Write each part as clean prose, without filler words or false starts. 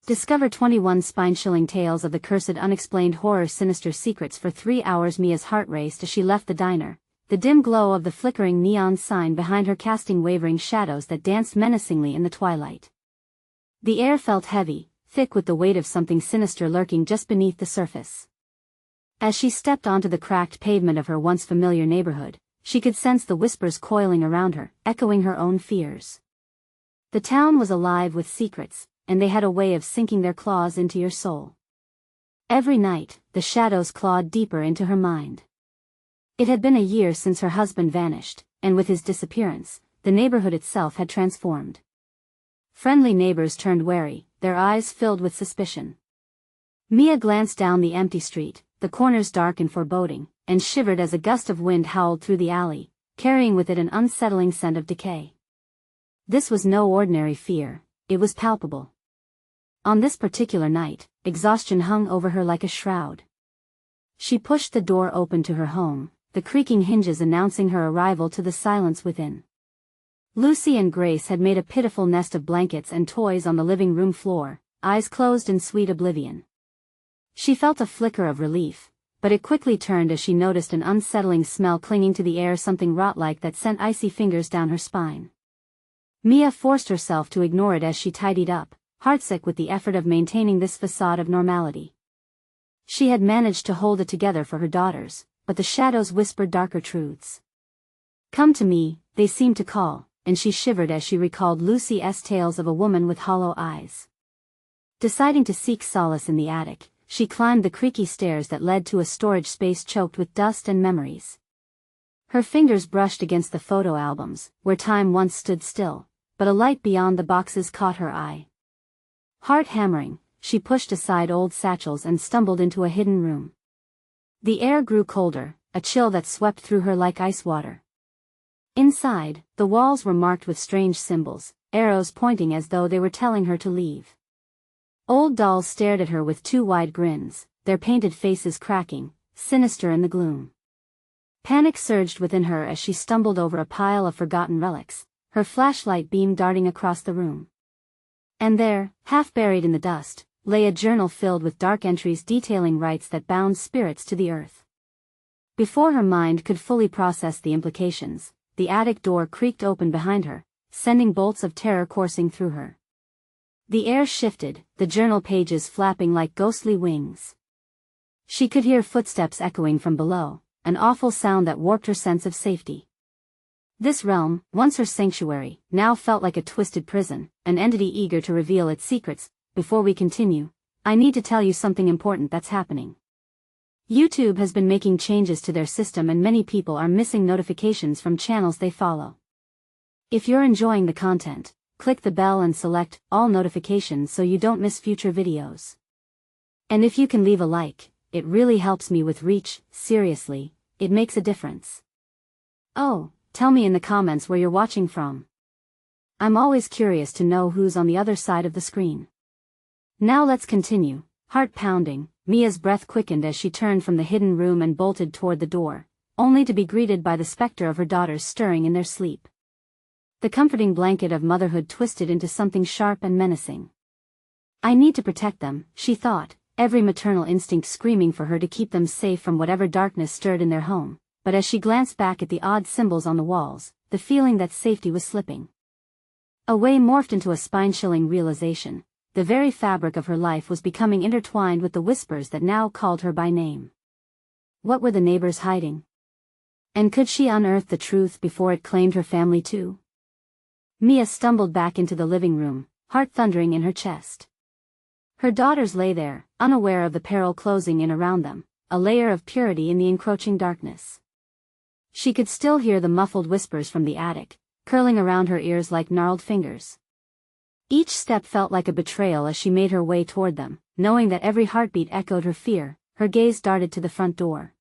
Discover 21 spine-chilling tales of the cursed unexplained horror sinister secrets. For 3 hours Mia's heart raced as she left the diner, the dim glow of the flickering neon sign behind her casting wavering shadows that danced menacingly in the twilight. The air felt heavy, thick with the weight of something sinister lurking just beneath the surface. As she stepped onto the cracked pavement of her once familiar neighborhood, she could sense the whispers coiling around her, echoing her own fears. The town was alive with secrets, and they had a way of sinking their claws into your soul. Every night, the shadows clawed deeper into her mind. It had been a year since her husband vanished, and with his disappearance, the neighborhood itself had transformed. Friendly neighbors turned wary, their eyes filled with suspicion. Mia glanced down the empty street, the corners dark and foreboding, and shivered as a gust of wind howled through the alley, carrying with it an unsettling scent of decay. This was no ordinary fear, it was palpable. On this particular night, exhaustion hung over her like a shroud. She pushed the door open to her home, the creaking hinges announcing her arrival to the silence within. Lucy and Grace had made a pitiful nest of blankets and toys on the living room floor, eyes closed in sweet oblivion. She felt a flicker of relief, but it quickly turned as she noticed an unsettling smell clinging to the air, something rot-like that sent icy fingers down her spine. Mia forced herself to ignore it as she tidied up, heartsick with the effort of maintaining this facade of normality. She had managed to hold it together for her daughters, but the shadows whispered darker truths. "Come to me," they seemed to call, and she shivered as she recalled Lucy's tales of a woman with hollow eyes. Deciding to seek solace in the attic, she climbed the creaky stairs that led to a storage space choked with dust and memories. Her fingers brushed against the photo albums, where time once stood still, but a light beyond the boxes caught her eye. Heart hammering, she pushed aside old satchels and stumbled into a hidden room. The air grew colder, a chill that swept through her like ice water. Inside, the walls were marked with strange symbols, arrows pointing as though they were telling her to leave. Old dolls stared at her with two wide grins, their painted faces cracking, sinister in the gloom. Panic surged within her as she stumbled over a pile of forgotten relics, her flashlight beam darting across the room. And there, half buried in the dust, lay a journal filled with dark entries detailing rites that bound spirits to the earth. Before her mind could fully process the implications, the attic door creaked open behind her, sending bolts of terror coursing through her. The air shifted, the journal pages flapping like ghostly wings. She could hear footsteps echoing from below, an awful sound that warped her sense of safety. This realm, once her sanctuary, now felt like a twisted prison, an entity eager to reveal its secrets. Before we continue, I need to tell you something important that's happening. YouTube has been making changes to their system and many people are missing notifications from channels they follow. If you're enjoying the content, click the bell and select all notifications so you don't miss future videos. And if you can leave a like, it really helps me with reach. Seriously, it makes a difference. Oh, tell me in the comments where you're watching from. I'm always curious to know who's on the other side of the screen. Now let's continue. Heart pounding, Mia's breath quickened as she turned from the hidden room and bolted toward the door, only to be greeted by the specter of her daughters stirring in their sleep. The comforting blanket of motherhood twisted into something sharp and menacing. I need to protect them, she thought, every maternal instinct screaming for her to keep them safe from whatever darkness stirred in their home. But as she glanced back at the odd symbols on the walls, the feeling that safety was slipping away morphed into a spine-chilling realization. The very fabric of her life was becoming intertwined with the whispers that now called her by name. What were the neighbors hiding? And could she unearth the truth before it claimed her family too? Mia stumbled back into the living room, heart thundering in her chest. Her daughters lay there, unaware of the peril closing in around them, a layer of purity in the encroaching darkness. She could still hear the muffled whispers from the attic, curling around her ears like gnarled fingers. Each step felt like a betrayal as she made her way toward them, knowing that every heartbeat echoed her fear. Her gaze darted to the front door.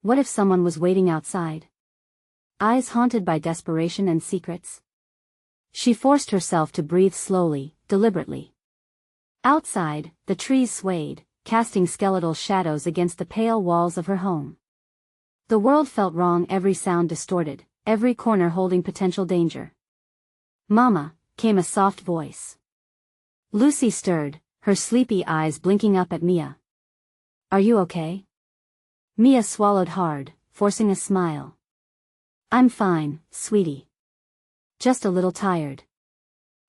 What if someone was waiting outside? Eyes haunted by desperation and secrets? She forced herself to breathe slowly, deliberately. Outside, the trees swayed, casting skeletal shadows against the pale walls of her home. The world felt wrong, every sound distorted, every corner holding potential danger. "Mama," came a soft voice. Lucy stirred, her sleepy eyes blinking up at Mia. "Are you okay?" Mia swallowed hard, forcing a smile. "I'm fine, sweetie. Just a little tired."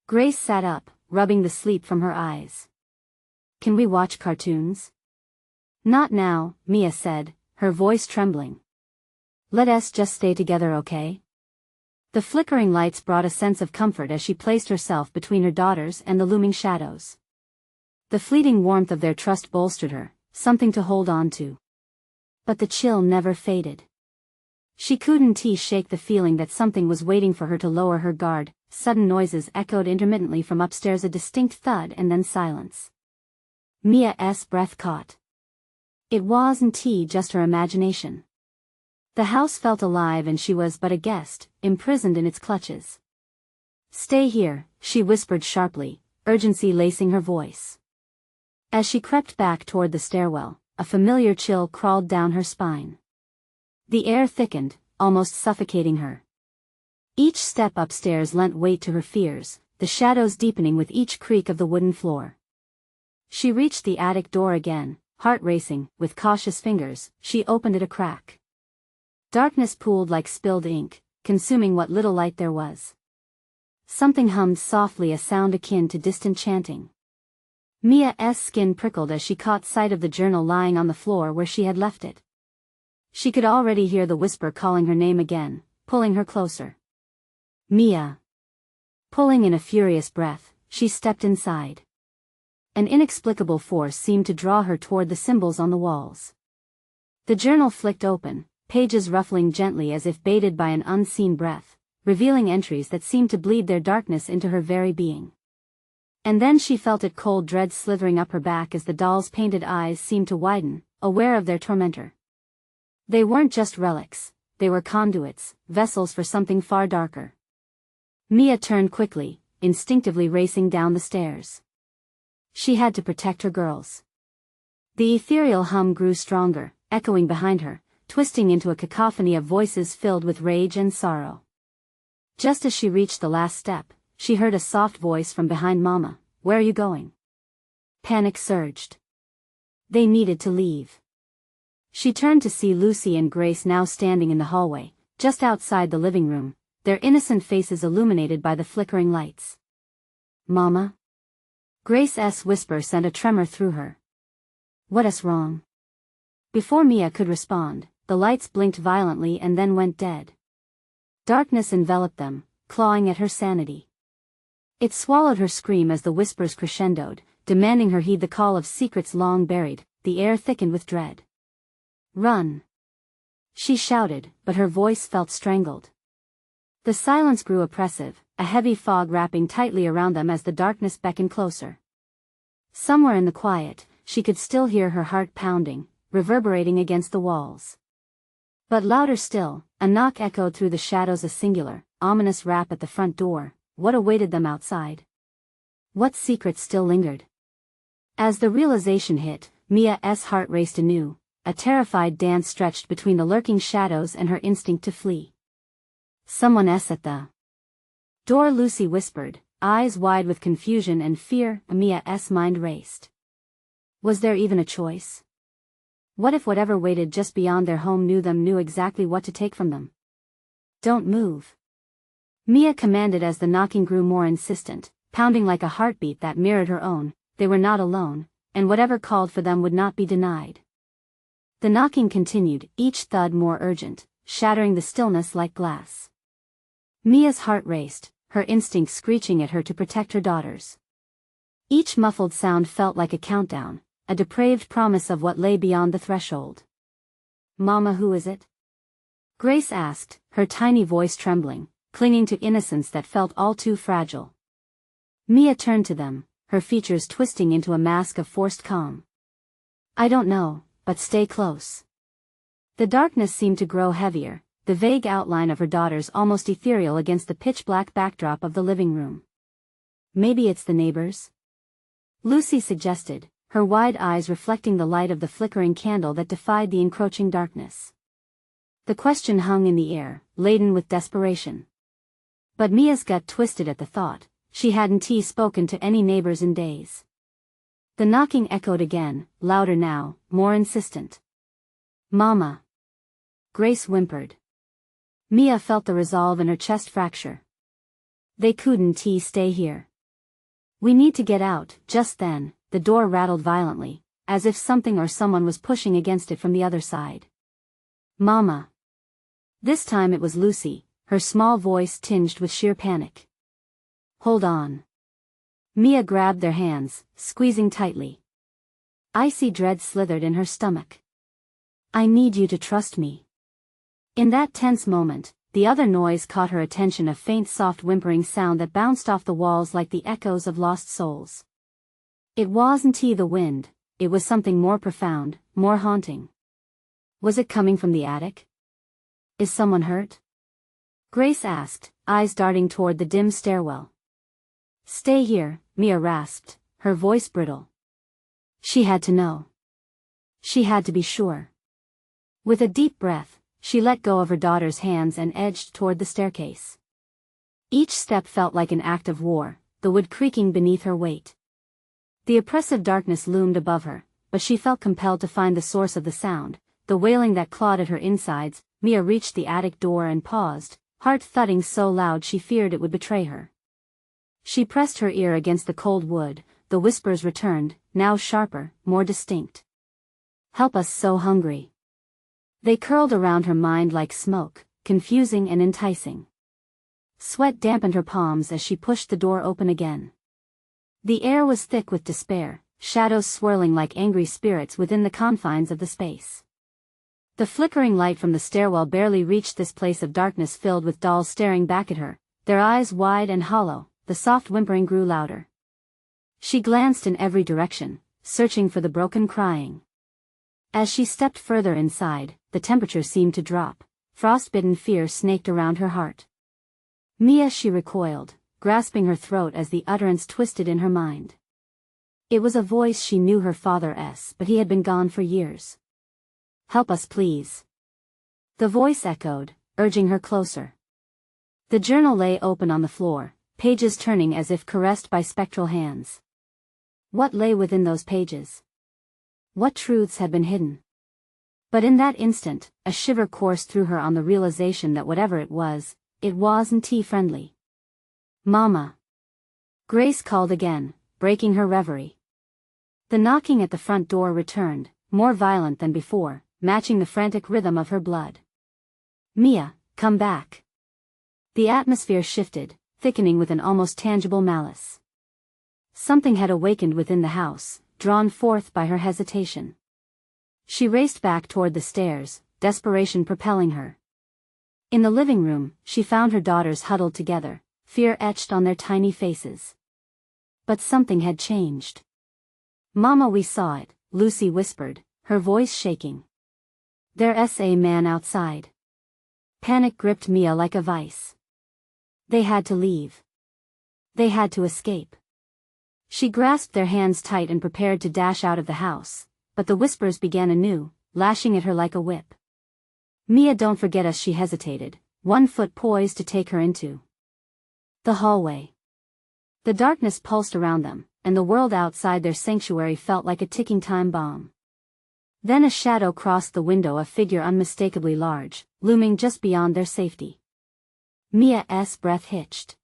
Grace sat up, rubbing the sleep from her eyes. "Can we watch cartoons?" "Not now," Mia said, her voice trembling. "Let us just stay together, okay?" The flickering lights brought a sense of comfort as she placed herself between her daughters and the looming shadows. The fleeting warmth of their trust bolstered her, something to hold on to. But the chill never faded. She couldn't shake the feeling that something was waiting for her to lower her guard. Sudden noises echoed intermittently from upstairs, a distinct thud and then silence. Mia's breath caught. It wasn't just her imagination. The house felt alive and she was but a guest, imprisoned in its clutches. "Stay here," she whispered sharply, urgency lacing her voice. As she crept back toward the stairwell, a familiar chill crawled down her spine. The air thickened, almost suffocating her. Each step upstairs lent weight to her fears, the shadows deepening with each creak of the wooden floor. She reached the attic door again, heart racing. With cautious fingers, she opened it a crack. Darkness pooled like spilled ink, consuming what little light there was. Something hummed softly, a sound akin to distant chanting. Mia's skin prickled as she caught sight of the journal lying on the floor where she had left it. She could already hear the whisper calling her name again, pulling her closer. "Mia." Pulling in a furious breath, she stepped inside. An inexplicable force seemed to draw her toward the symbols on the walls. The journal flicked open, pages ruffling gently as if baited by an unseen breath, revealing entries that seemed to bleed their darkness into her very being. And then she felt a cold dread slithering up her back as the doll's painted eyes seemed to widen, aware of their tormentor. They weren't just relics, they were conduits, vessels for something far darker. Mia turned quickly, instinctively racing down the stairs. She had to protect her girls. The ethereal hum grew stronger, echoing behind her, twisting into a cacophony of voices filled with rage and sorrow. Just as she reached the last step, she heard a soft voice from behind. "Mama, where are you going?" Panic surged. They needed to leave. She turned to see Lucy and Grace now standing in the hallway, just outside the living room, their innocent faces illuminated by the flickering lights. "Mama?" Grace's whisper sent a tremor through her. "What's wrong?" Before Mia could respond, the lights blinked violently and then went dead. Darkness enveloped them, clawing at her sanity. It swallowed her scream as the whispers crescendoed, demanding her heed the call of secrets long buried. The air thickened with dread. "Run!" she shouted, but her voice felt strangled. The silence grew oppressive, a heavy fog wrapping tightly around them as the darkness beckoned closer. Somewhere in the quiet, she could still hear her heart pounding, reverberating against the walls. But louder still, a knock echoed through the shadows, a singular, ominous rap at the front door. What awaited them outside? What secrets still lingered? As the realization hit, Mia's heart raced anew, a terrified dance stretched between the lurking shadows and her instinct to flee. "Someone's at the door," Lucy whispered, eyes wide with confusion and fear. Mia's mind raced. Was there even a choice? What if whatever waited just beyond their home knew exactly what to take from them? "Don't move," Mia commanded as the knocking grew more insistent, pounding like a heartbeat that mirrored her own. They were not alone, and whatever called for them would not be denied. The knocking continued, each thud more urgent, shattering the stillness like glass. Mia's heart raced, her instinct screeching at her to protect her daughters. Each muffled sound felt like a countdown, a depraved promise of what lay beyond the threshold. "Mama, who is it?" Grace asked, her tiny voice trembling, clinging to innocence that felt all too fragile. Mia turned to them, her features twisting into a mask of forced calm. "I don't know, but stay close." The darkness seemed to grow heavier, the vague outline of her daughters almost ethereal against the pitch-black backdrop of the living room. "Maybe it's the neighbors?" Lucy suggested, her wide eyes reflecting the light of the flickering candle that defied the encroaching darkness. The question hung in the air, laden with desperation. But Mia's gut twisted at the thought. She hadn't spoken to any neighbors in days. The knocking echoed again, louder now, more insistent. "Mama." Grace whimpered. Mia felt the resolve in her chest fracture. "They couldn't stay here. We need to get out." Just then, the door rattled violently, as if something or someone was pushing against it from the other side. "Mama." This time it was Lucy, her small voice tinged with sheer panic. "Hold on." Mia grabbed their hands, squeezing tightly. Icy dread slithered in her stomach. "I need you to trust me." In that tense moment, the other noise caught her attention, a faint soft whimpering sound that bounced off the walls like the echoes of lost souls. It wasn't the wind, it was something more profound, more haunting. Was it coming from the attic? "Is someone hurt?" Grace asked, eyes darting toward the dim stairwell. "Stay here," Mia rasped, her voice brittle. She had to know. She had to be sure. With a deep breath, she let go of her daughter's hands and edged toward the staircase. Each step felt like an act of war, the wood creaking beneath her weight. The oppressive darkness loomed above her, but she felt compelled to find the source of the sound, the wailing that clawed at her insides. Mia reached the attic door and paused, heart thudding so loud she feared it would betray her. She pressed her ear against the cold wood, the whispers returned, now sharper, more distinct. "Help us, so hungry." They curled around her mind like smoke, confusing and enticing. Sweat dampened her palms as she pushed the door open again. The air was thick with despair, shadows swirling like angry spirits within the confines of the space. The flickering light from the stairwell barely reached this place of darkness filled with dolls staring back at her, their eyes wide and hollow. The soft whimpering grew louder. She glanced in every direction, searching for the broken crying. As she stepped further inside, the temperature seemed to drop. Frostbitten fear snaked around her heart. "Mia," she recoiled, grasping her throat as the utterance twisted in her mind. It was a voice she knew, her father's, but he had been gone for years. "Help us, please." The voice echoed, urging her closer. The journal lay open on the floor, pages turning as if caressed by spectral hands. What lay within those pages? What truths had been hidden? But in that instant, a shiver coursed through her on the realization that whatever it wasn't friendly. "Mama." Grace called again, breaking her reverie. The knocking at the front door returned, more violent than before, matching the frantic rhythm of her blood. "Mia, come back." The atmosphere shifted, thickening with an almost tangible malice. Something had awakened within the house, drawn forth by her hesitation. She raced back toward the stairs, desperation propelling her. In the living room, she found her daughters huddled together, fear etched on their tiny faces. But something had changed. "Mama, we saw it," Lucy whispered, her voice shaking. "There's a man outside." Panic gripped Mia like a vice. They had to leave. They had to escape. She grasped their hands tight and prepared to dash out of the house, but the whispers began anew, lashing at her like a whip. "Mia, don't forget us," she hesitated, one foot poised to take her into the hallway. The darkness pulsed around them, and the world outside their sanctuary felt like a ticking time bomb. Then a shadow crossed the window, a figure unmistakably large, looming just beyond their safety. Mia's breath hitched.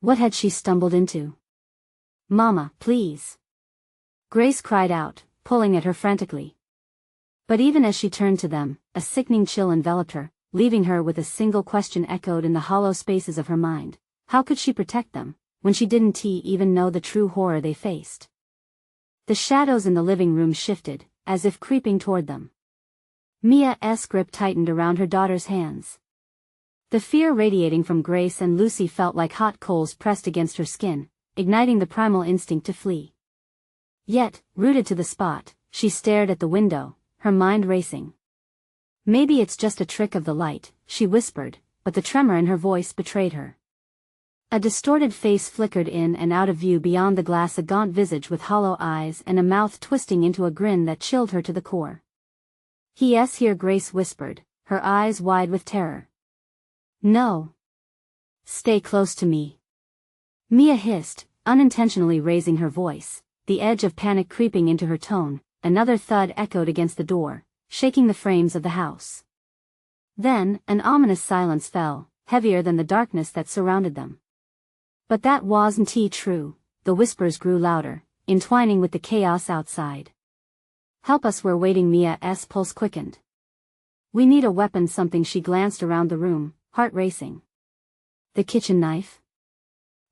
What had she stumbled into? "Mama, please!" Grace cried out, pulling at her frantically. But even as she turned to them, a sickening chill enveloped her, leaving her with a single question echoed in the hollow spaces of her mind. How could she protect them, when she didn't even know the true horror they faced? The shadows in the living room shifted, as if creeping toward them. Mia's grip tightened around her daughter's hands. The fear radiating from Grace and Lucy felt like hot coals pressed against her skin, igniting the primal instinct to flee. Yet, rooted to the spot, she stared at the window, her mind racing. "Maybe it's just a trick of the light," she whispered, but the tremor in her voice betrayed her. A distorted face flickered in and out of view beyond the glass, a gaunt visage with hollow eyes and a mouth twisting into a grin that chilled her to the core. "He's here," Grace whispered, her eyes wide with terror. "No. Stay close to me." Mia hissed, unintentionally raising her voice, the edge of panic creeping into her tone. Another thud echoed against the door, shaking the frames of the house. Then, an ominous silence fell, heavier than the darkness that surrounded them. But that wasn't true. The whispers grew louder, entwining with the chaos outside. "Help us, we're waiting." Mia's pulse quickened. "We need a weapon." Something. She glanced around the room, heart racing. The kitchen knife?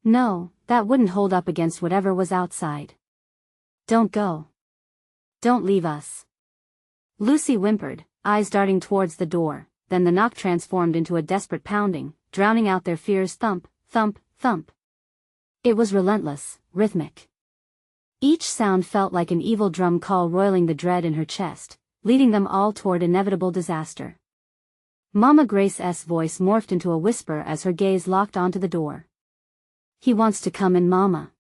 No, that wouldn't hold up against whatever was outside. "Don't go. Don't leave us." Lucy whimpered, eyes darting towards the door. Then the knock transformed into a desperate pounding, drowning out their fears. Thump, thump, thump. It was relentless, rhythmic. Each sound felt like an evil drum call, roiling the dread in her chest, leading them all toward inevitable disaster. Mama Grace's voice morphed into a whisper as her gaze locked onto the door. "He wants to come in, Mama."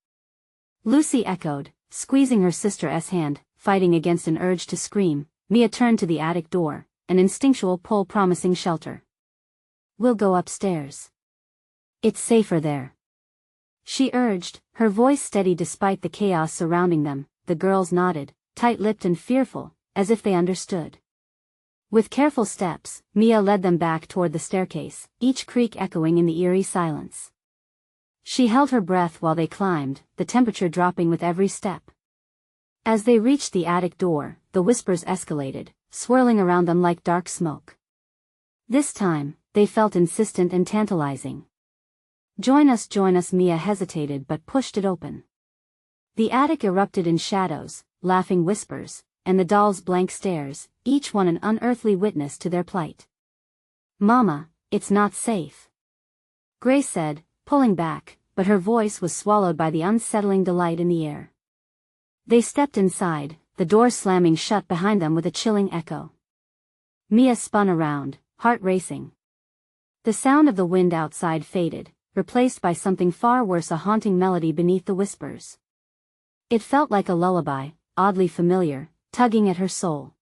Lucy echoed, squeezing her sister's hand, fighting against an urge to scream. Mia turned to the attic door, an instinctual pull promising shelter. "We'll go upstairs. It's safer there," she urged, her voice steady despite the chaos surrounding them. The girls nodded, tight-lipped and fearful, as if they understood. With careful steps, Mia led them back toward the staircase, each creak echoing in the eerie silence. She held her breath while they climbed, the temperature dropping with every step. As they reached the attic door, the whispers escalated, swirling around them like dark smoke. This time, they felt insistent and tantalizing. Join us." Mia hesitated but pushed it open. The attic erupted in shadows, laughing whispers, and the dolls' blank stares, each one an unearthly witness to their plight. "Mama, it's not safe," Grace said, pulling back, but her voice was swallowed by the unsettling delight in the air. They stepped inside, the door slamming shut behind them with a chilling echo. Mia spun around, heart racing. The sound of the wind outside faded, replaced by something far worse, a haunting melody beneath the whispers. It felt like a lullaby, oddly familiar, tugging at her soul.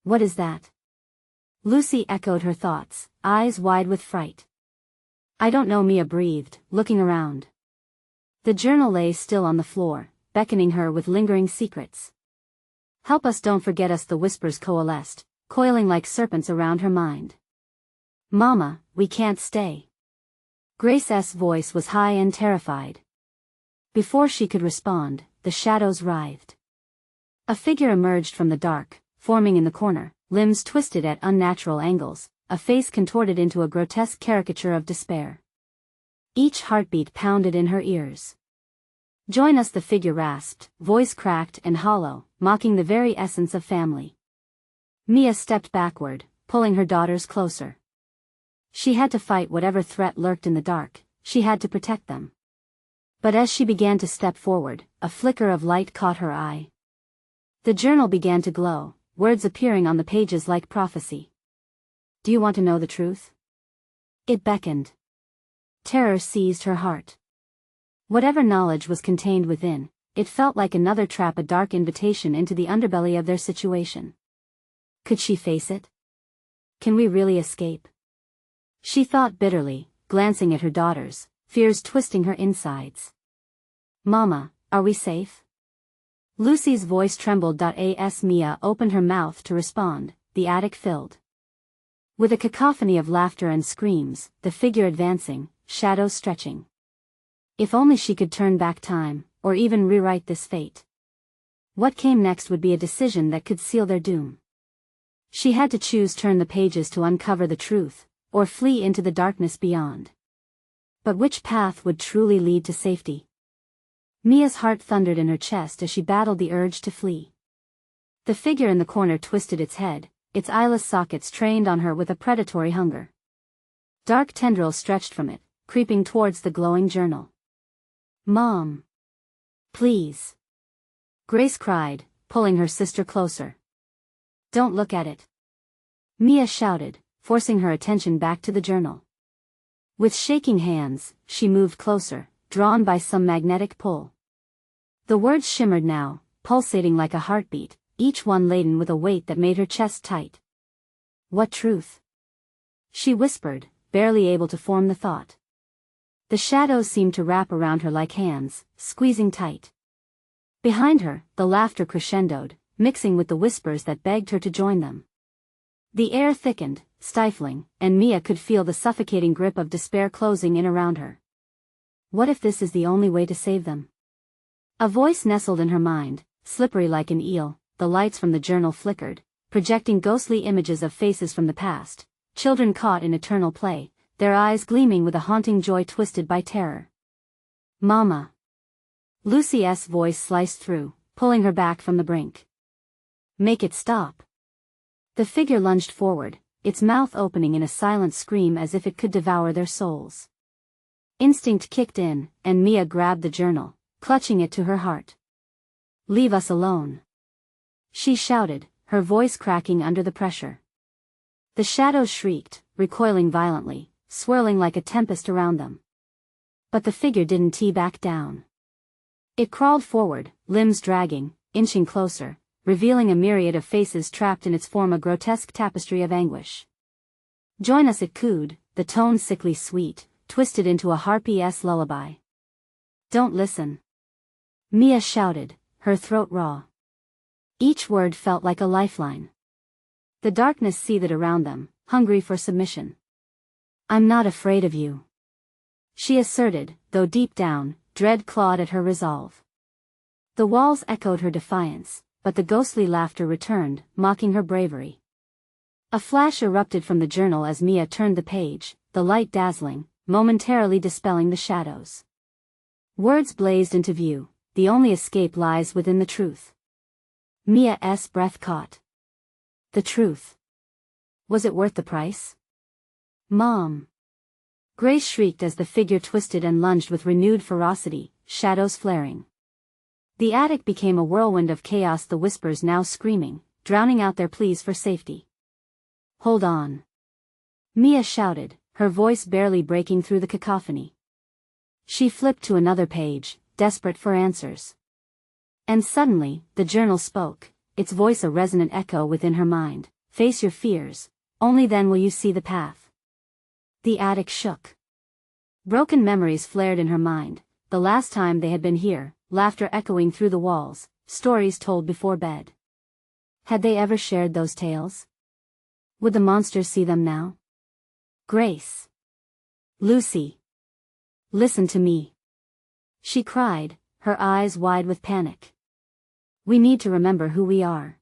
"What is that?" Lucy echoed her thoughts, eyes wide with fright. "I don't know," Mia breathed, looking around. The journal lay still on the floor, beckoning her with lingering secrets. "Help us, don't forget us." The whispers coalesced, coiling like serpents around her mind. "Mama, we can't stay." Grace's voice was high and terrified. Before she could respond, the shadows writhed. A figure emerged from the dark, forming in the corner, limbs twisted at unnatural angles, a face contorted into a grotesque caricature of despair. Each heartbeat pounded in her ears. "Join us," the figure rasped, voice cracked and hollow, mocking the very essence of family. Mia stepped backward, pulling her daughters closer. She had to fight whatever threat lurked in the dark, she had to protect them. But as she began to step forward, a flicker of light caught her eye. The journal began to glow, words appearing on the pages like prophecy. "Do you want to know the truth?" It beckoned. Terror seized her heart. Whatever knowledge was contained within, it felt like another trap, a dark invitation into the underbelly of their situation. Could she face it? Can we really escape? She thought bitterly, glancing at her daughters, fears twisting her insides. "Mama, are we safe?" Lucy's voice trembled. As Mia opened her mouth to respond, the attic filled with a cacophony of laughter and screams, the figure advancing, shadows stretching. If only she could turn back time, or even rewrite this fate. What came next would be a decision that could seal their doom. She had to choose: turn the pages to uncover the truth, or flee into the darkness beyond. But which path would truly lead to safety? Mia's heart thundered in her chest as she battled the urge to flee. The figure in the corner twisted its head, its eyeless sockets trained on her with a predatory hunger. Dark tendrils stretched from it, creeping towards the glowing journal. "Mom! Please!" Grace cried, pulling her sister closer. "Don't look at it!" Mia shouted, forcing her attention back to the journal. With shaking hands, she moved closer, drawn by some magnetic pull. The words shimmered now, pulsating like a heartbeat, each one laden with a weight that made her chest tight. "What truth?" she whispered, barely able to form the thought. The shadows seemed to wrap around her like hands, squeezing tight. Behind her, the laughter crescendoed, mixing with the whispers that begged her to join them. The air thickened, stifling, and Mia could feel the suffocating grip of despair closing in around her. What if this is the only way to save them? A voice nestled in her mind, slippery like an eel. The lights from the journal flickered, projecting ghostly images of faces from the past, children caught in eternal play, their eyes gleaming with a haunting joy twisted by terror. Mama. Lucy's voice sliced through, pulling her back from the brink. Make it stop. The figure lunged forward, its mouth opening in a silent scream as if it could devour their souls. Instinct kicked in, and Mia grabbed the journal, clutching it to her heart. Leave us alone. She shouted, her voice cracking under the pressure. The shadows shrieked, recoiling violently, swirling like a tempest around them. But the figure didn't back down. It crawled forward, limbs dragging, inching closer, revealing a myriad of faces trapped in its form, a grotesque tapestry of anguish. Join us, it cooed, the tone sickly sweet, twisted into a harpy's lullaby. Don't listen. Mia shouted, her throat raw. Each word felt like a lifeline. The darkness seethed around them, hungry for submission. I'm not afraid of you, she asserted, though deep down, dread clawed at her resolve. The walls echoed her defiance, but the ghostly laughter returned, mocking her bravery. A flash erupted from the journal as Mia turned the page, the light dazzling, momentarily dispelling the shadows. Words blazed into view, the only escape lies within the truth. Mia's breath caught. The truth. Was it worth the price? Mom. Grace shrieked as the figure twisted and lunged with renewed ferocity, shadows flaring. The attic became a whirlwind of chaos, the whispers now screaming, drowning out their pleas for safety. Hold on. Mia shouted, her voice barely breaking through the cacophony. She flipped to another page, desperate for answers. And suddenly, the journal spoke, its voice a resonant echo within her mind. Face your fears, only then will you see the path. The attic shook. Broken memories flared in her mind, the last time they had been here, laughter echoing through the walls, stories told before bed. Had they ever shared those tales? Would the monsters see them now? Grace. Lucy. Listen to me. She cried, her eyes wide with panic. We need to remember who we are.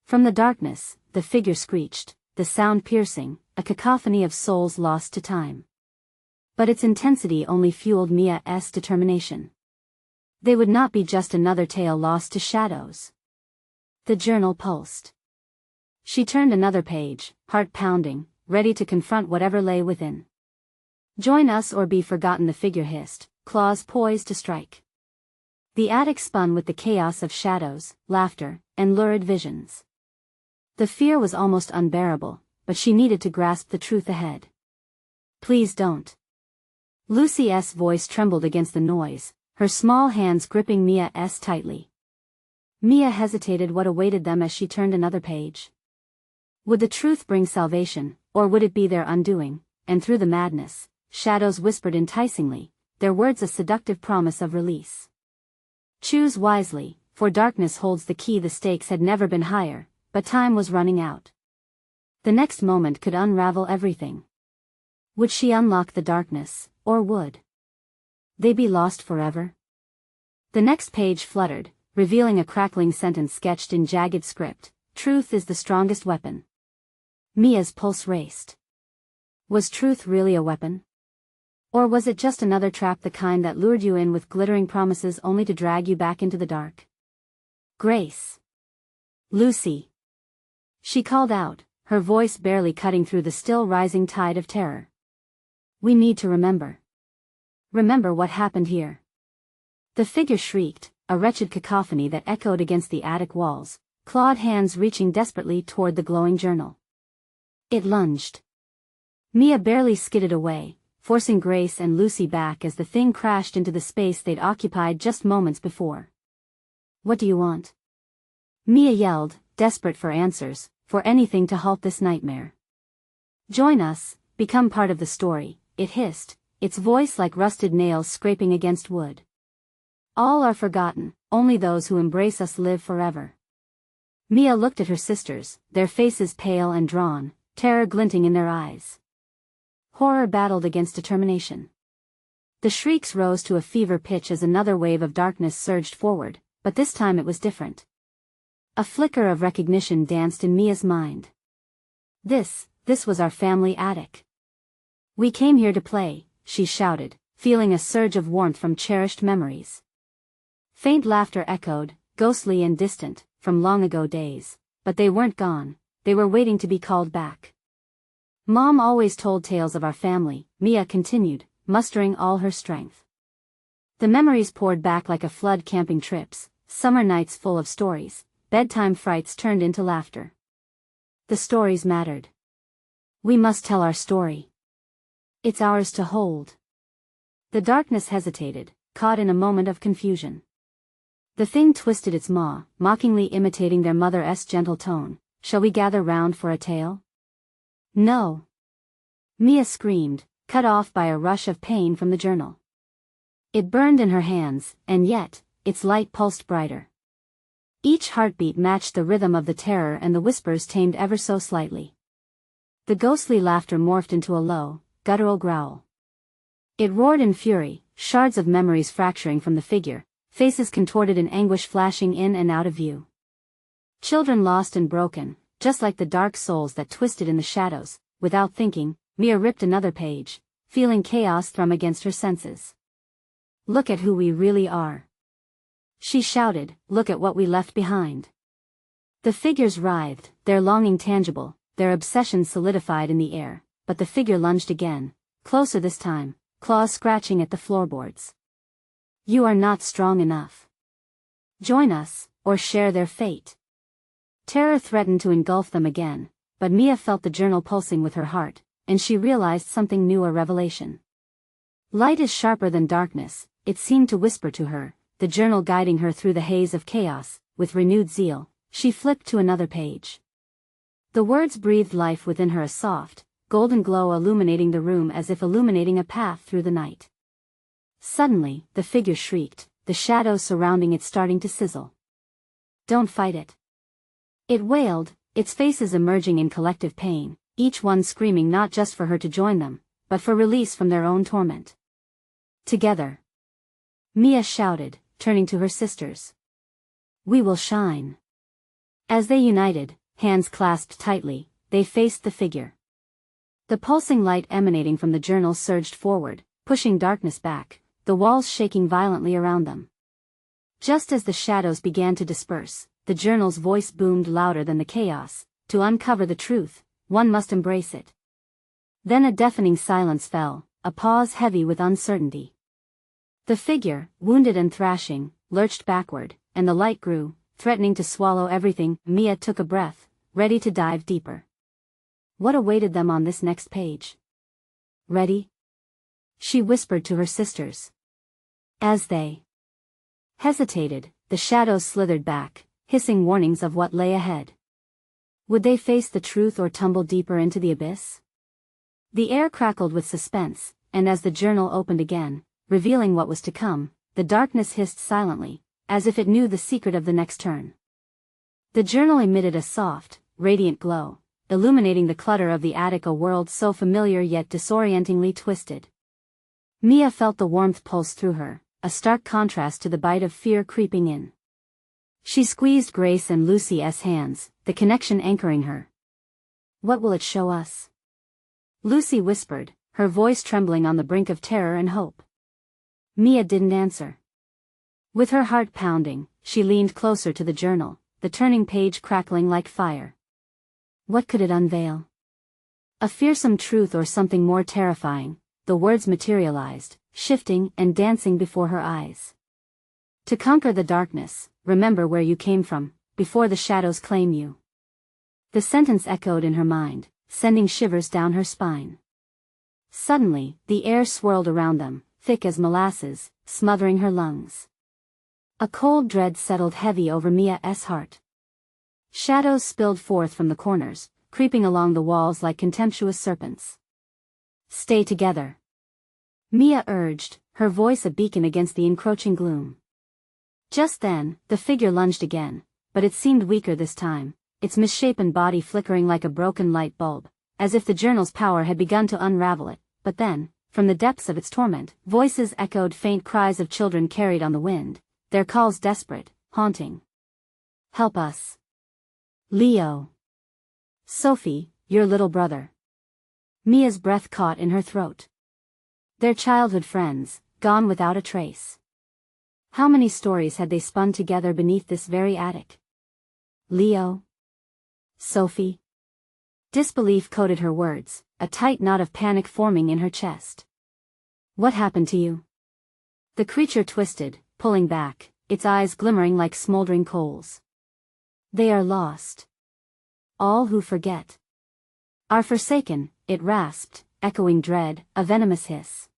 From the darkness, the figure screeched, the sound piercing, a cacophony of souls lost to time. But its intensity only fueled Mia's determination. They would not be just another tale lost to shadows. The journal pulsed. She turned another page, heart pounding, ready to confront whatever lay within. Join us or be forgotten, the figure hissed, claws poised to strike. The attic spun with the chaos of shadows, laughter, and lurid visions. The fear was almost unbearable, but she needed to grasp the truth ahead. Please don't. Lucy's voice trembled against the noise, her small hands gripping Mia's tightly. Mia hesitated what awaited them as she turned another page. Would the truth bring salvation, or would it be their undoing? And through the madness, shadows whispered enticingly, their words a seductive promise of release. Choose wisely, for darkness holds the key. The stakes had never been higher, but time was running out. The next moment could unravel everything. Would she unlock the darkness, or would they be lost forever? The next page fluttered, revealing a crackling sentence sketched in jagged script. Truth is the strongest weapon. Mia's pulse raced. Was truth really a weapon? Or was it just another trap, the kind that lured you in with glittering promises only to drag you back into the dark? Grace. Lucy. She called out, her voice barely cutting through the still rising tide of terror. We need to remember. Remember what happened here. The figure shrieked, a wretched cacophony that echoed against the attic walls, clawed hands reaching desperately toward the glowing journal. It lunged. Mia barely skidded away, forcing Grace and Lucy back as the thing crashed into the space they'd occupied just moments before. What do you want? Mia yelled, desperate for answers, for anything to halt this nightmare. Join us, become part of the story, it hissed, its voice like rusted nails scraping against wood. All are forgotten, only those who embrace us live forever. Mia looked at her sisters, their faces pale and drawn, terror glinting in their eyes. Horror battled against determination. The shrieks rose to a fever pitch as another wave of darkness surged forward, but this time it was different. A flicker of recognition danced in Mia's mind. This was our family attic. We came here to play, she shouted, feeling a surge of warmth from cherished memories. Faint laughter echoed, ghostly and distant, from long ago days, but they weren't gone, they were waiting to be called back. Mom always told tales of our family, Mia continued, mustering all her strength. The memories poured back like a flood, camping trips, summer nights full of stories, bedtime frights turned into laughter. The stories mattered. We must tell our story. It's ours to hold. The darkness hesitated, caught in a moment of confusion. The thing twisted its maw, mockingly imitating their mother's gentle tone. Shall we gather round for a tale? No. Mia screamed, cut off by a rush of pain from the journal. It burned in her hands, and yet, its light pulsed brighter. Each heartbeat matched the rhythm of the terror, and the whispers tamed ever so slightly. The ghostly laughter morphed into a low, guttural growl. It roared in fury, shards of memories fracturing from the figure, faces contorted in anguish flashing in and out of view. Children lost and broken, just like the dark souls that twisted in the shadows. Without thinking, Mia ripped another page, feeling chaos thrum against her senses. Look at who we really are. She shouted, look at what we left behind. The figures writhed, their longing tangible, their obsession solidified in the air, but the figure lunged again, closer this time, claws scratching at the floorboards. You are not strong enough. Join us, or share their fate. Terror threatened to engulf them again, but Mia felt the journal pulsing with her heart, and she realized something new, a revelation. Light is sharper than darkness, it seemed to whisper to her, the journal guiding her through the haze of chaos. With renewed zeal, she flipped to another page. The words breathed life within her, a soft, golden glow illuminating the room as if illuminating a path through the night. Suddenly, the figure shrieked, the shadows surrounding it starting to sizzle. Don't fight it. It wailed, its faces emerging in collective pain, each one screaming not just for her to join them, but for release from their own torment. Together. Mia shouted, turning to her sisters. We will shine. As they united, hands clasped tightly, they faced the figure. The pulsing light emanating from the journal surged forward, pushing darkness back, the walls shaking violently around them. Just as the shadows began to disperse, the journal's voice boomed louder than the chaos. To uncover the truth, one must embrace it. Then a deafening silence fell, a pause heavy with uncertainty. The figure, wounded and thrashing, lurched backward, and the light grew, threatening to swallow everything. Mia took a breath, ready to dive deeper. What awaited them on this next page? Ready? She whispered to her sisters. As they hesitated, the shadows slithered back, hissing warnings of what lay ahead. Would they face the truth or tumble deeper into the abyss? The air crackled with suspense, and as the journal opened again, revealing what was to come, the darkness hissed silently, as if it knew the secret of the next turn. The journal emitted a soft, radiant glow, illuminating the clutter of the attic, a world so familiar yet disorientingly twisted. Mia felt the warmth pulse through her, a stark contrast to the bite of fear creeping in. She squeezed Grace and Lucy's hands, the connection anchoring her. What will it show us? Lucy whispered, her voice trembling on the brink of terror and hope. Mia didn't answer. With her heart pounding, she leaned closer to the journal, the turning page crackling like fire. What could it unveil? A fearsome truth or something more terrifying? The words materialized, shifting and dancing before her eyes. To conquer the darkness, remember where you came from, before the shadows claim you. The sentence echoed in her mind, sending shivers down her spine. Suddenly, the air swirled around them, thick as molasses, smothering her lungs. A cold dread settled heavy over Mia's heart. Shadows spilled forth from the corners, creeping along the walls like contemptuous serpents. Stay together. Mia urged, her voice a beacon against the encroaching gloom. Just then, the figure lunged again, but it seemed weaker this time, its misshapen body flickering like a broken light bulb, as if the journal's power had begun to unravel it. But then, from the depths of its torment, voices echoed, faint cries of children carried on the wind, their calls desperate, haunting. Help us. Leo. Sophie, your little brother. Mia's breath caught in her throat. Their childhood friends, gone without a trace. How many stories had they spun together beneath this very attic? Leo? Sophie? Disbelief coated her words, a tight knot of panic forming in her chest. What happened to you? The creature twisted, pulling back, its eyes glimmering like smoldering coals. They are lost. All who forget are forsaken, it rasped, echoing dread, a venomous hiss.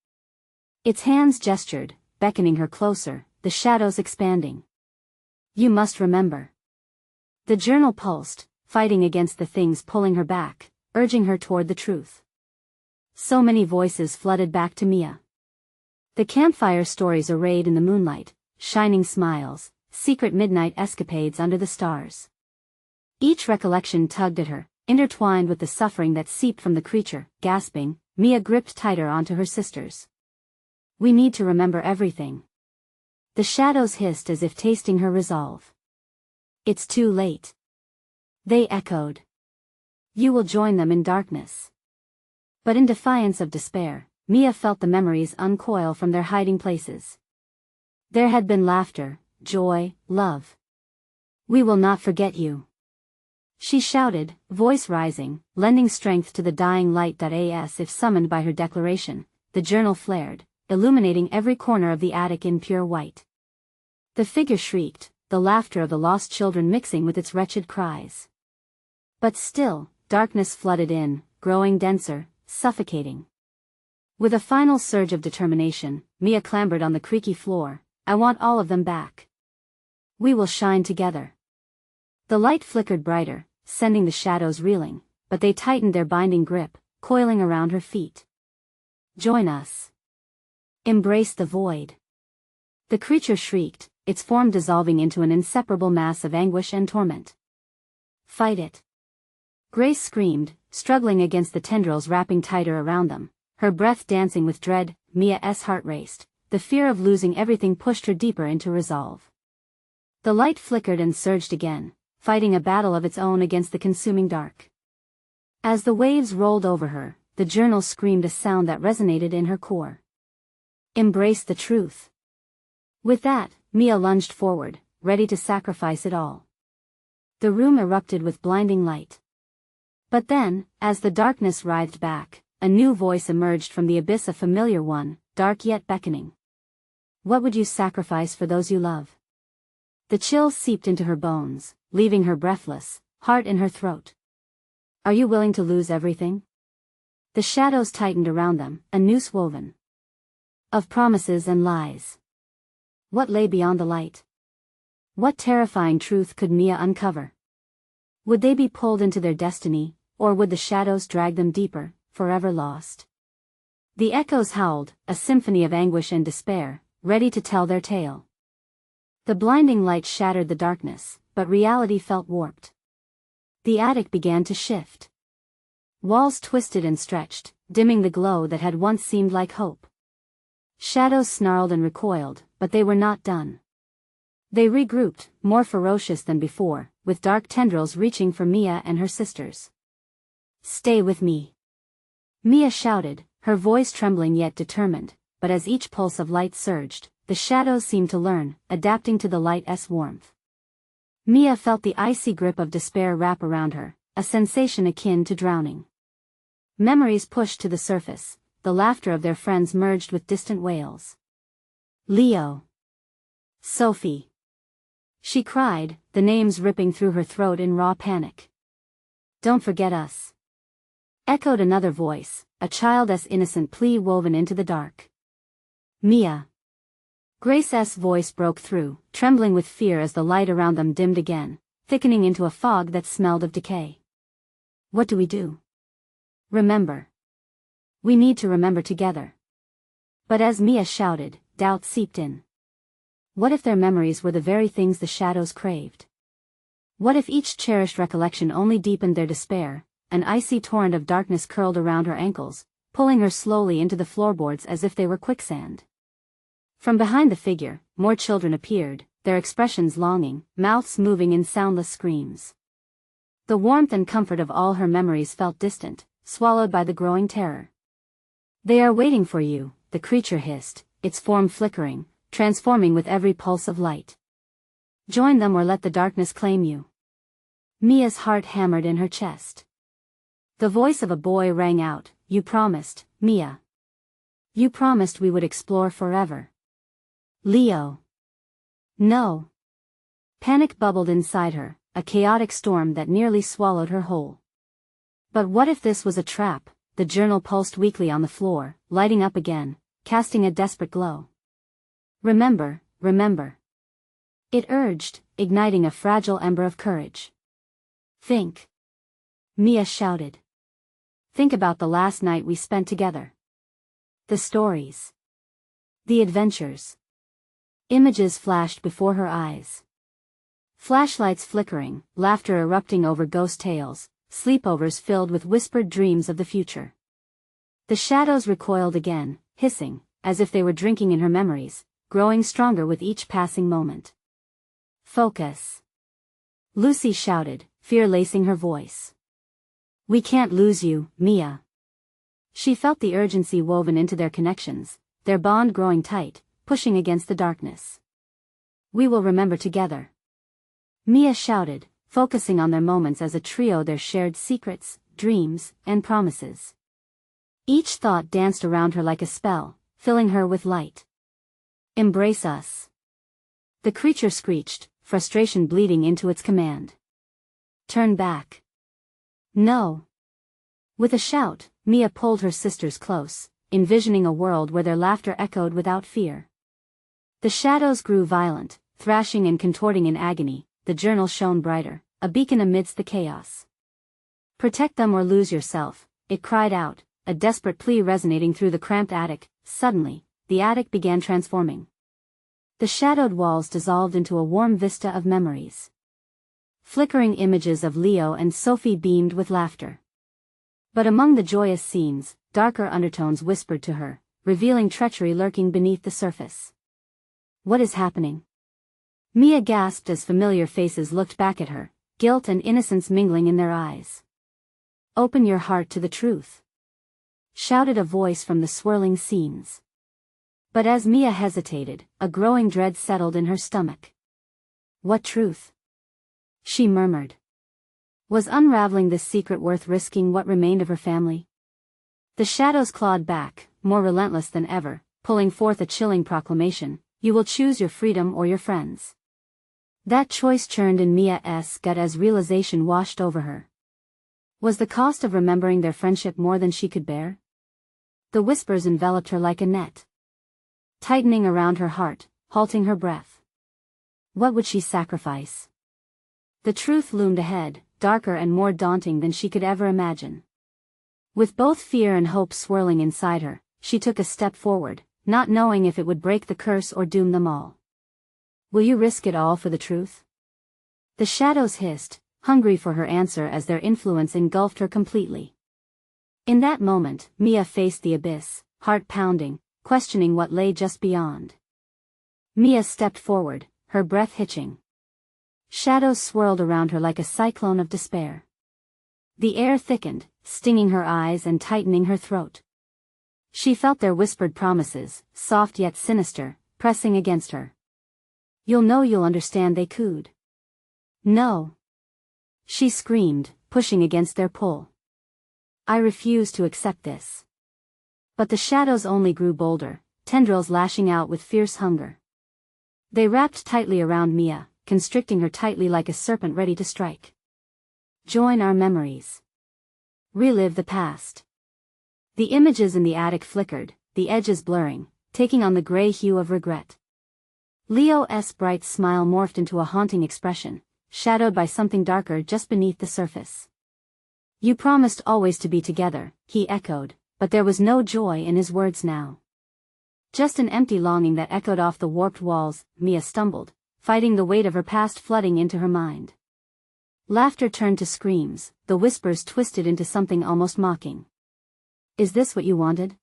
Its hands gestured, beckoning her closer, the shadows expanding. You must remember. The journal pulsed, fighting against the things pulling her back, urging her toward the truth. So many voices flooded back to Mia. The campfire stories arrayed in the moonlight, shining smiles, secret midnight escapades under the stars. Each recollection tugged at her, intertwined with the suffering that seeped from the creature. Gasping, Mia gripped tighter onto her sisters. We need to remember everything. The shadows hissed as if tasting her resolve. It's too late. They echoed. You will join them in darkness. But in defiance of despair, Mia felt the memories uncoil from their hiding places. There had been laughter, joy, love. We will not forget you. She shouted, voice rising, lending strength to the dying light. As if summoned by her declaration, the journal flared, illuminating every corner of the attic in pure white. The figure shrieked, the laughter of the lost children mixing with its wretched cries. But still, darkness flooded in, growing denser, suffocating. With a final surge of determination, Mia clambered on the creaky floor. I want all of them back. We will shine together. The light flickered brighter, sending the shadows reeling, but they tightened their binding grip, coiling around her feet. Join us. Embrace the void. The creature shrieked, its form dissolving into an inseparable mass of anguish and torment. Fight it. Grace screamed, struggling against the tendrils wrapping tighter around them, her breath dancing with dread. Mia's heart raced, the fear of losing everything pushed her deeper into resolve. The light flickered and surged again, fighting a battle of its own against the consuming dark. As the waves rolled over her, the journal screamed a sound that resonated in her core. Embrace the truth. With that, Mia lunged forward, ready to sacrifice it all. The room erupted with blinding light. But then, as the darkness writhed back, a new voice emerged from the abyss, a familiar one, dark yet beckoning. What would you sacrifice for those you love? The chills seeped into her bones, leaving her breathless, heart in her throat. Are you willing to lose everything? The shadows tightened around them, a noose woven of promises and lies. What lay beyond the light? What terrifying truth could Mia uncover? Would they be pulled into their destiny, or would the shadows drag them deeper, forever lost? The echoes howled, a symphony of anguish and despair, ready to tell their tale. The blinding light shattered the darkness, but reality felt warped. The attic began to shift. Walls twisted and stretched, dimming the glow that had once seemed like hope. Shadows snarled and recoiled, but they were not done. They regrouped, more ferocious than before, with dark tendrils reaching for Mia and her sisters. Stay with me. Mia shouted, her voice trembling yet determined, but as each pulse of light surged, the shadows seemed to learn, adapting to the light's warmth. Mia felt the icy grip of despair wrap around her, a sensation akin to drowning. Memories pushed to the surface, the laughter of their friends merged with distant wails. Leo. Sophie. She cried, the names ripping through her throat in raw panic. Don't forget us. Echoed another voice, a child's innocent plea woven into the dark. Mia. Grace's voice broke through, trembling with fear as the light around them dimmed again, thickening into a fog that smelled of decay. What do we do? Remember. We need to remember together. But as Mia shouted, doubt seeped in. What if their memories were the very things the shadows craved? What if each cherished recollection only deepened their despair? An icy torrent of darkness curled around her ankles, pulling her slowly into the floorboards as if they were quicksand. From behind the figure, more children appeared, their expressions longing, mouths moving in soundless screams. The warmth and comfort of all her memories felt distant, swallowed by the growing terror. "They are waiting for you," the creature hissed, its form flickering, transforming with every pulse of light. "Join them or let the darkness claim you." Mia's heart hammered in her chest. The voice of a boy rang out, "You promised, Mia. You promised we would explore forever." Leo. No. Panic bubbled inside her, a chaotic storm that nearly swallowed her whole. But what if this was a trap? The journal pulsed weakly on the floor, lighting up again, casting a desperate glow. "Remember, remember." It urged, igniting a fragile ember of courage. "Think." Mia shouted. "Think about the last night we spent together. The stories. The adventures." Images flashed before her eyes. Flashlights flickering, laughter erupting over ghost tales, sleepovers filled with whispered dreams of the future. The shadows recoiled again, hissing, as if they were drinking in her memories, growing stronger with each passing moment. "Focus." Lucy shouted, fear lacing her voice. "We can't lose you, Mia." She felt the urgency woven into their connections, their bond growing tight, pushing against the darkness. "We will remember together." Mia shouted, focusing on their moments as a trio, their shared secrets, dreams, and promises. Each thought danced around her like a spell, filling her with light. "Embrace us." The creature screeched, frustration bleeding into its command. "Turn back." "No." With a shout, Mia pulled her sisters close, envisioning a world where their laughter echoed without fear. The shadows grew violent, thrashing and contorting in agony. The journal shone brighter, a beacon amidst the chaos. "Protect them or lose yourself," it cried out, a desperate plea resonating through the cramped attic. Suddenly, the attic began transforming. The shadowed walls dissolved into a warm vista of memories. Flickering images of Leo and Sophie beamed with laughter. But among the joyous scenes, darker undertones whispered to her, revealing treachery lurking beneath the surface. "What is happening?" Mia gasped as familiar faces looked back at her, guilt and innocence mingling in their eyes. "Open your heart to the truth," shouted a voice from the swirling scenes. But as Mia hesitated, a growing dread settled in her stomach. "What truth?" she murmured. Was unraveling this secret worth risking what remained of her family? The shadows clawed back, more relentless than ever, pulling forth a chilling proclamation: "You will choose your freedom or your friends." That choice churned in Mia's gut as realization washed over her. Was the cost of remembering their friendship more than she could bear? The whispers enveloped her like a net, tightening around her heart, halting her breath. What would she sacrifice? The truth loomed ahead, darker and more daunting than she could ever imagine. With both fear and hope swirling inside her, she took a step forward, not knowing if it would break the curse or doom them all. "Will you risk it all for the truth?" The shadows hissed, hungry for her answer as their influence engulfed her completely. In that moment, Mia faced the abyss, heart pounding, questioning what lay just beyond. Mia stepped forward, her breath hitching. Shadows swirled around her like a cyclone of despair. The air thickened, stinging her eyes and tightening her throat. She felt their whispered promises, soft yet sinister, pressing against her. "You'll know, you'll understand," they cooed. "No," she screamed, pushing against their pull. "I refuse to accept this." But the shadows only grew bolder, tendrils lashing out with fierce hunger. They wrapped tightly around Mia, constricting her tightly like a serpent ready to strike. "Join our memories. Relive the past." The images in the attic flickered, the edges blurring, taking on the gray hue of regret. Leo's bright smile morphed into a haunting expression, shadowed by something darker just beneath the surface. "You promised always to be together," he echoed, but there was no joy in his words now. Just an empty longing that echoed off the warped walls. Mia stumbled, fighting the weight of her past flooding into her mind. Laughter turned to screams, the whispers twisted into something almost mocking. "Is this what you wanted?"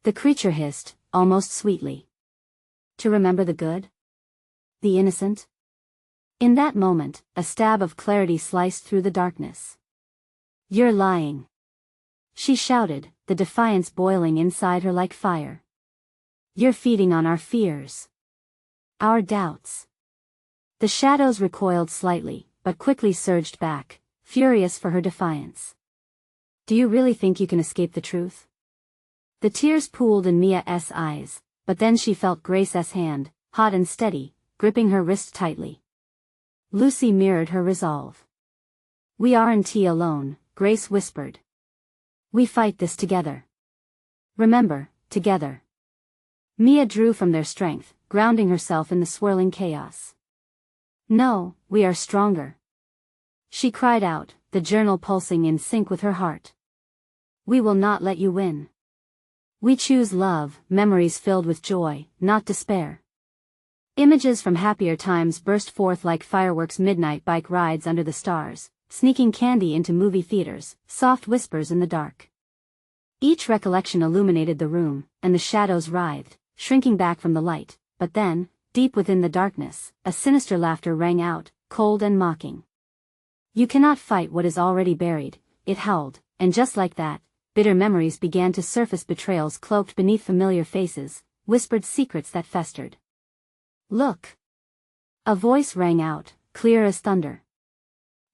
the creature hissed, almost sweetly. "To remember the good? The innocent?" In that moment, a stab of clarity sliced through the darkness. "You're lying," she shouted, the defiance boiling inside her like fire. "You're feeding on our fears. Our doubts." The shadows recoiled slightly, but quickly surged back, furious for her defiance. "Do you really think you can escape the truth?" The tears pooled in Mia's eyes, but then she felt Grace's hand, hot and steady, gripping her wrist tightly. Lucy mirrored her resolve. "We aren't alone," Grace whispered. "We fight this together. Remember, together." Mia drew from their strength, grounding herself in the swirling chaos. "No, we are stronger," she cried out, the journal pulsing in sync with her heart. "We will not let you win. We choose love, memories filled with joy, not despair." Images from happier times burst forth like fireworks, midnight bike rides under the stars, sneaking candy into movie theaters, soft whispers in the dark. Each recollection illuminated the room, and the shadows writhed, shrinking back from the light, but then, deep within the darkness, a sinister laughter rang out, cold and mocking. "You cannot fight what is already buried," it howled, and just like that, bitter memories began to surface, betrayals cloaked beneath familiar faces, whispered secrets that festered. "Look!" a voice rang out, clear as thunder.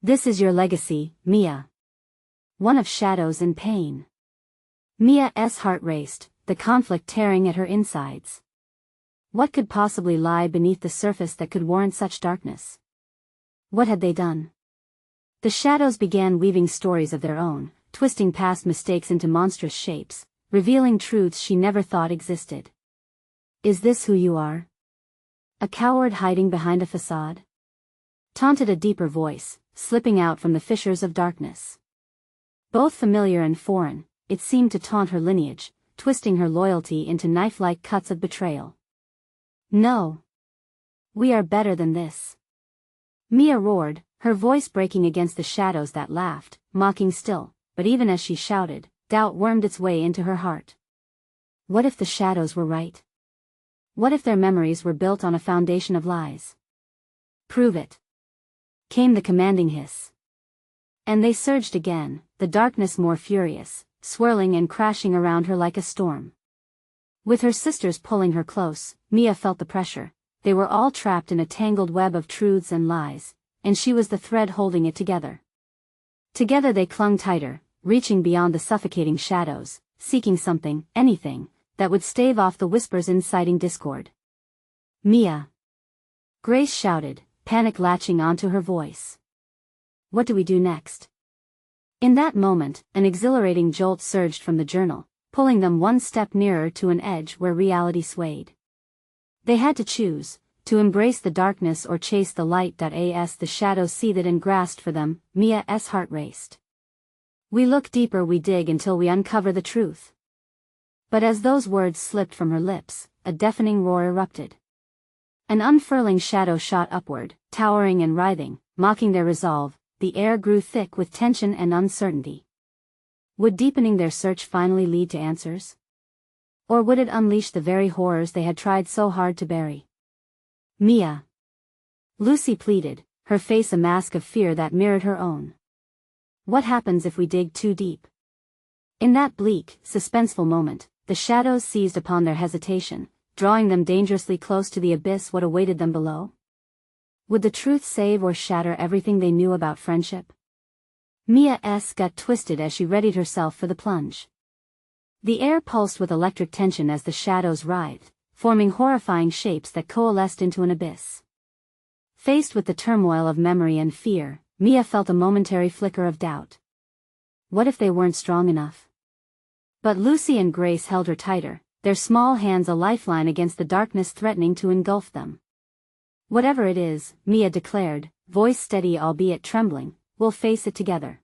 "This is your legacy, Mia." One of shadows and pain. Mia's heart raced, the conflict tearing at her insides. What could possibly lie beneath the surface that could warrant such darkness? What had they done? The shadows began weaving stories of their own, twisting past mistakes into monstrous shapes, revealing truths she never thought existed. "Is this who you are? A coward hiding behind a facade?" taunted a deeper voice, slipping out from the fissures of darkness. Both familiar and foreign, it seemed to taunt her lineage, twisting her loyalty into knife-like cuts of betrayal. "No. We are better than this," Mia roared, her voice breaking against the shadows that laughed, mocking still, but even as she shouted, doubt wormed its way into her heart. What if the shadows were right? What if their memories were built on a foundation of lies? "Prove it," came the commanding hiss. And they surged again, the darkness more furious, swirling and crashing around her like a storm. With her sisters pulling her close, Mia felt the pressure. They were all trapped in a tangled web of truths and lies, and she was the thread holding it together. Together they clung tighter, reaching beyond the suffocating shadows, seeking something, anything, that would stave off the whispers inciting discord. "Mia!" Grace shouted, panic latching onto her voice. "What do we do next?" In that moment, an exhilarating jolt surged from the journal, pulling them one step nearer to an edge where reality swayed. They had to choose, to embrace the darkness or chase the light. As the shadows seethed and grasped for them, Mia's heart raced. "We look deeper, we dig until we uncover the truth." But as those words slipped from her lips, a deafening roar erupted. An unfurling shadow shot upward, towering and writhing, mocking their resolve. The air grew thick with tension and uncertainty. Would deepening their search finally lead to answers? Or would it unleash the very horrors they had tried so hard to bury? "Mia!" Lucy pleaded, her face a mask of fear that mirrored her own. "What happens if we dig too deep?" In that bleak, suspenseful moment, the shadows seized upon their hesitation, drawing them dangerously close to the abyss. What awaited them below? Would the truth save or shatter everything they knew about friendship? Mia's gut twisted as she readied herself for the plunge. The air pulsed with electric tension as the shadows writhed, forming horrifying shapes that coalesced into an abyss. Faced with the turmoil of memory and fear, Mia felt a momentary flicker of doubt. What if they weren't strong enough? But Lucy and Grace held her tighter, their small hands a lifeline against the darkness threatening to engulf them. "Whatever it is," Mia declared, voice steady albeit trembling, "we'll face it together."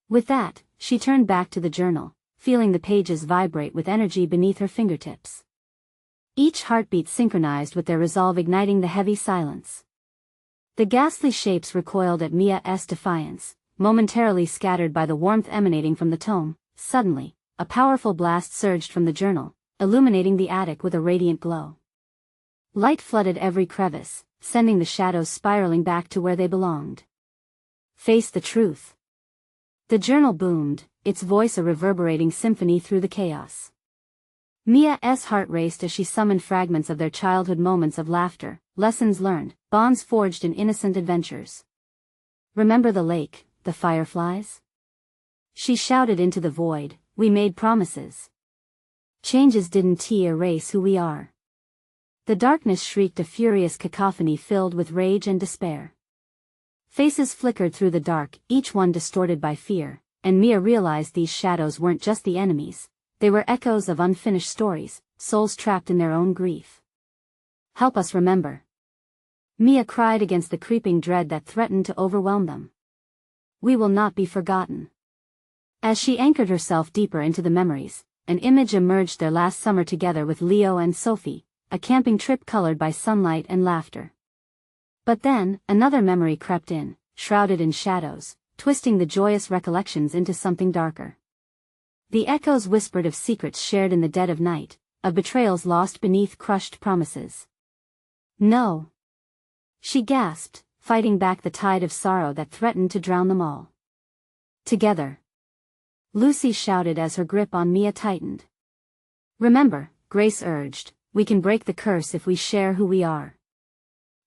With that, she turned back to the journal, feeling the pages vibrate with energy beneath her fingertips. each heartbeat synchronized with their resolve igniting the heavy silence. The ghastly shapes recoiled at Mia's defiance, momentarily scattered by the warmth emanating from the tome. Suddenly, a powerful blast surged from the journal, illuminating the attic with a radiant glow. Light flooded every crevice, sending the shadows spiraling back to where they belonged. Face the truth. The journal boomed, its voice a reverberating symphony through the chaos. Mia's heart raced as she summoned fragments of their childhood moments of laughter, lessons learned, bonds forged in innocent adventures. Remember the lake, the fireflies? She shouted into the void, we made promises. Changes didn't erase who we are. The darkness shrieked a furious cacophony filled with rage and despair. Faces flickered through the dark, each one distorted by fear, and Mia realized these shadows weren't just the enemies. They were echoes of unfinished stories, souls trapped in their own grief. Help us remember. Mia cried against the creeping dread that threatened to overwhelm them. We will not be forgotten. As she anchored herself deeper into the memories, an image emerged their last summer together with Leo and Sophie, a camping trip colored by sunlight and laughter. But then, another memory crept in, shrouded in shadows, twisting the joyous recollections into something darker. The echoes whispered of secrets shared in the dead of night, of betrayals lost beneath crushed promises. No. She gasped, fighting back the tide of sorrow that threatened to drown them all. Together. Lucy shouted as her grip on Mia tightened. Remember, Grace urged, we can break the curse if we share who we are.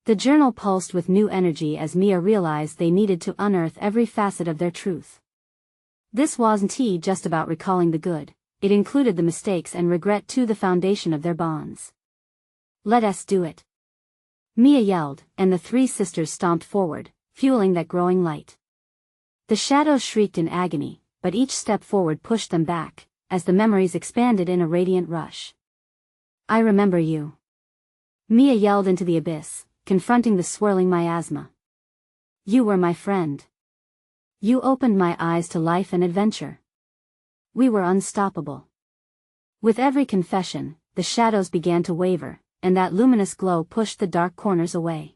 The journal pulsed with new energy as Mia realized they needed to unearth every facet of their truth. This wasn't just about recalling the good, it included the mistakes and regret too, the foundation of their bonds. Let us do it. Mia yelled, and the three sisters stomped forward, fueling that growing light. The shadows shrieked in agony, but each step forward pushed them back, as the memories expanded in a radiant rush. I remember you. Mia yelled into the abyss, confronting the swirling miasma. You were my friend. You opened my eyes to life and adventure. We were unstoppable. With every confession, the shadows began to waver, and that luminous glow pushed the dark corners away.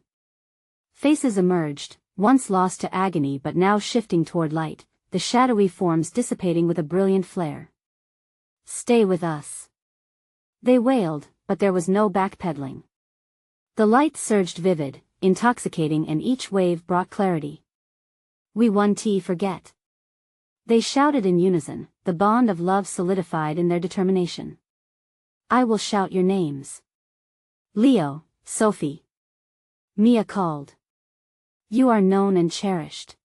Faces emerged, once lost to agony but now shifting toward light, the shadowy forms dissipating with a brilliant flare. Stay with us. They wailed, but there was no backpedaling. The light surged vivid, intoxicating, and each wave brought clarity. We won't forget. They shouted in unison, the bond of love solidified in their determination. I will shout your names. Leo, Sophie. Mia called. You are known and cherished.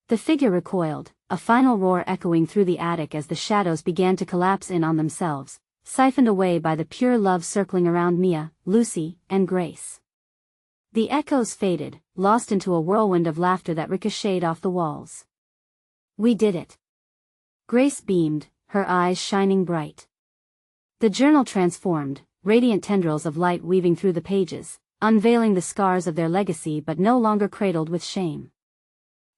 The figure recoiled, a final roar echoing through the attic as the shadows began to collapse in on themselves, siphoned away by the pure love circling around Mia, Lucy, and Grace. The echoes faded, lost into a whirlwind of laughter that ricocheted off the walls. We did it. Grace beamed, her eyes shining bright. The journal transformed, radiant tendrils of light weaving through the pages, unveiling the scars of their legacy but no longer cradled with shame.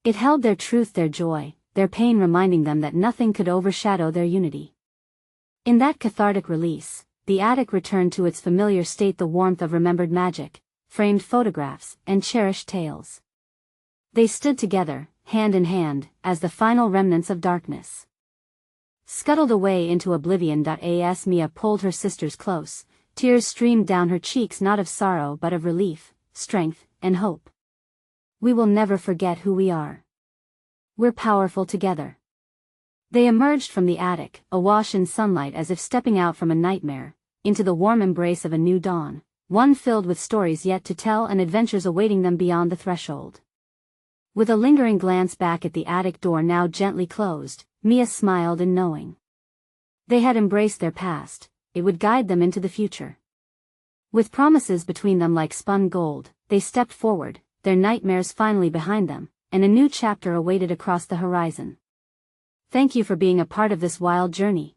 It held their truth, their joy, their pain, reminding them that nothing could overshadow their unity. In that cathartic release, the attic returned to its familiar state, the warmth of remembered magic, framed photographs, and cherished tales. They stood together, hand in hand, as the final remnants of darkness scuttled away into oblivion. As Mia pulled her sisters close, tears streamed down her cheeks, not of sorrow but of relief, strength, and hope. We will never forget who we are. We're powerful together. They emerged from the attic, awash in sunlight as if stepping out from a nightmare, into the warm embrace of a new dawn, one filled with stories yet to tell and adventures awaiting them beyond the threshold. With a lingering glance back at the attic door now gently closed, Mia smiled in knowing. They had embraced their past, it would guide them into the future. With promises between them like spun gold, they stepped forward, their nightmares finally behind them, and a new chapter awaited across the horizon. Thank you for being a part of this wild journey.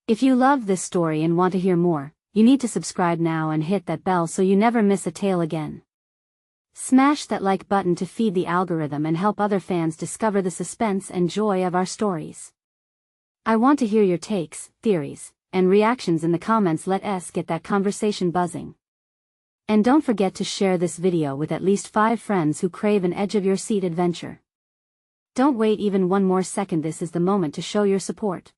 If you loved this story and want to hear more, you need to subscribe now and hit that bell so you never miss a tale again. Smash that like button to feed the algorithm and help other fans discover the suspense and joy of our stories. I want to hear your takes, theories, and reactions in the comments let us get that conversation buzzing. And don't forget to share this video with at least 5 friends who crave an edge-of-your-seat adventure. Don't wait even one more second, this is the moment to show your support.